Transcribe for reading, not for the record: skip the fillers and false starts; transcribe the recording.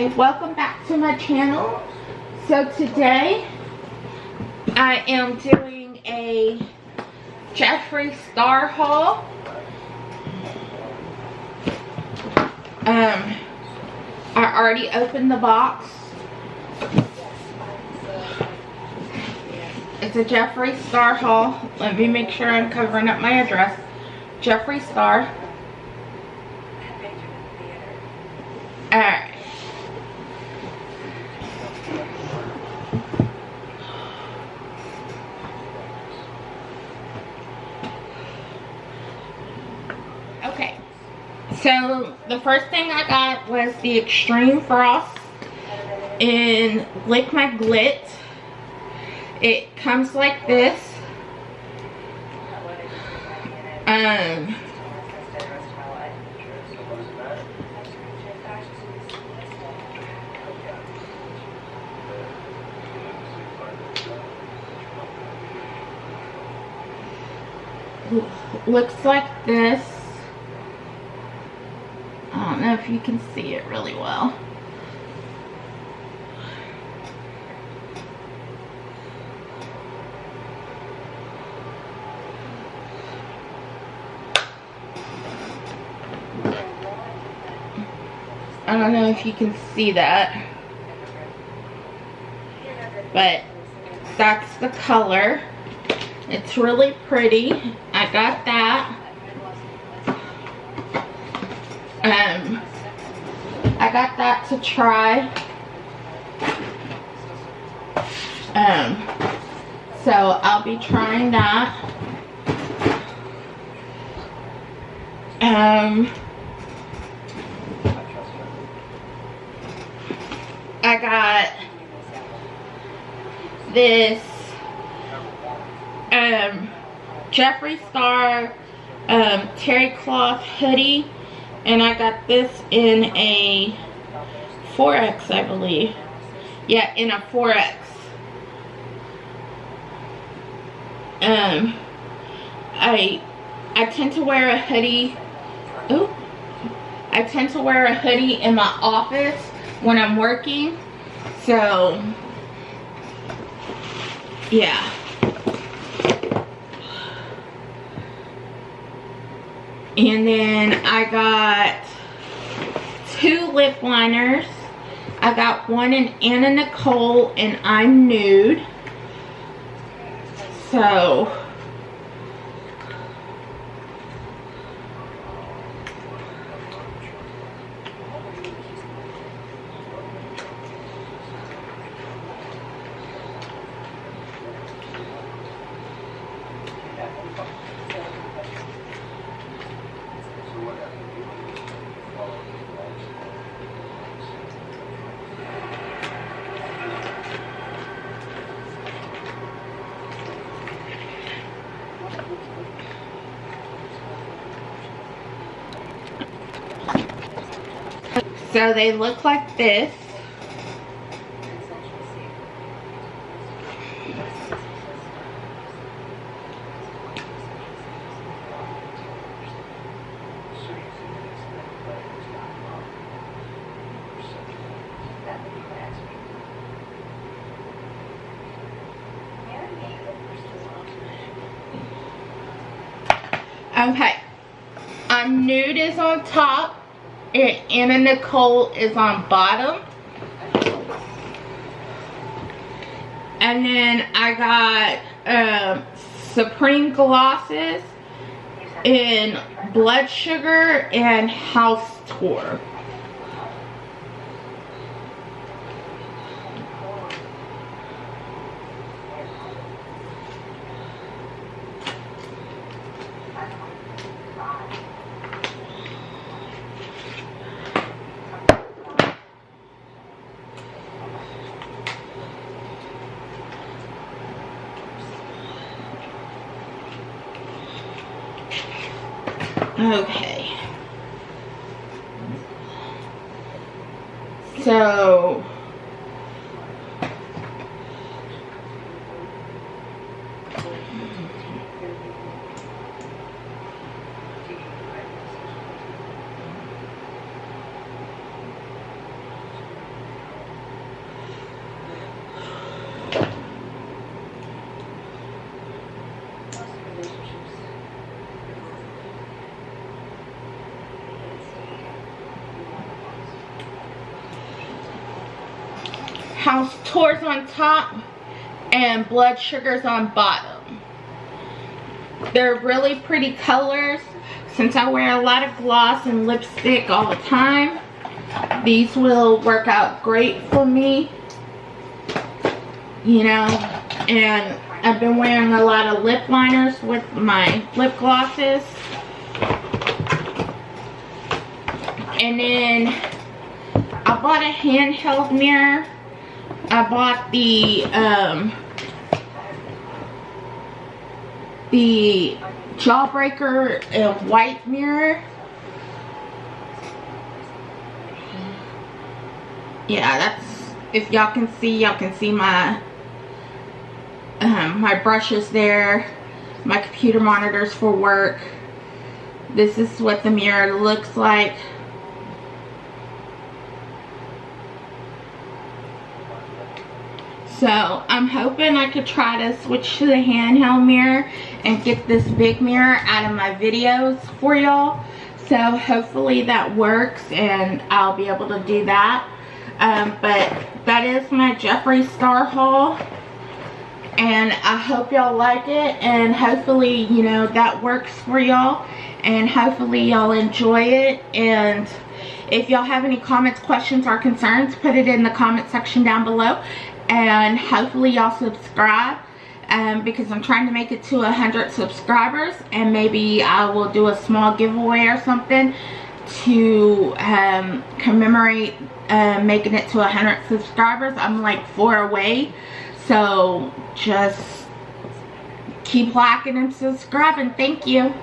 Okay, welcome back to my channel. So today I am doing a Jefferee Star haul. I already opened the box. It's a Jefferee Star haul. Let me make sure I'm covering up my address. Jefferee Star. Alright. Okay. So the first thing I got was the Extreme Frost in Lick My Glit. It comes like this. Looks like this. I don't know if you can see it really well. I don't know if you can see that, but that's the color. It's really pretty. I got that. I got that to try. So I'll be trying that. I got this Jefferee Star terry cloth hoodie, and I got this in a 4X, I believe. Yeah, in a 4X. I tend to wear a hoodie. Ooh. I tend to wear a hoodie in my office when I'm working. So yeah. And then I got 2 lip liners. I got one in Anna Nicole and I'm Nude. So they look like this. Okay, I'm Nude is on top. And Anna Nicole is on bottom. And then I got Supreme glosses in Blood Sugar and House Tour. Okay. So House Tours on top and Blood Sugars on bottom. They're really pretty colors. Since I wear a lot of gloss and lipstick all the time, these will work out great for me, you know. And I've been wearing a lot of lip liners with my lip glosses. And then I bought a handheld mirror. I bought the Jawbreaker white mirror. Yeah, that's, if y'all can see my my brushes there, my computer monitors for work. This is what the mirror looks like. So I'm hoping I could try to switch to the handheld mirror and get this big mirror out of my videos for y'all. So hopefully that works and I'll be able to do that. But that is my Jefferee Star haul. And I hope y'all like it, and hopefully, you know, that works for y'all, and hopefully y'all enjoy it. And if y'all have any comments, questions, or concerns, put it in the comment section down below. And hopefully y'all subscribe, because I'm trying to make it to 100 subscribers, and maybe I will do a small giveaway or something to commemorate making it to 100 subscribers. I'm like 4 away. So just keep liking and subscribing. Thank you.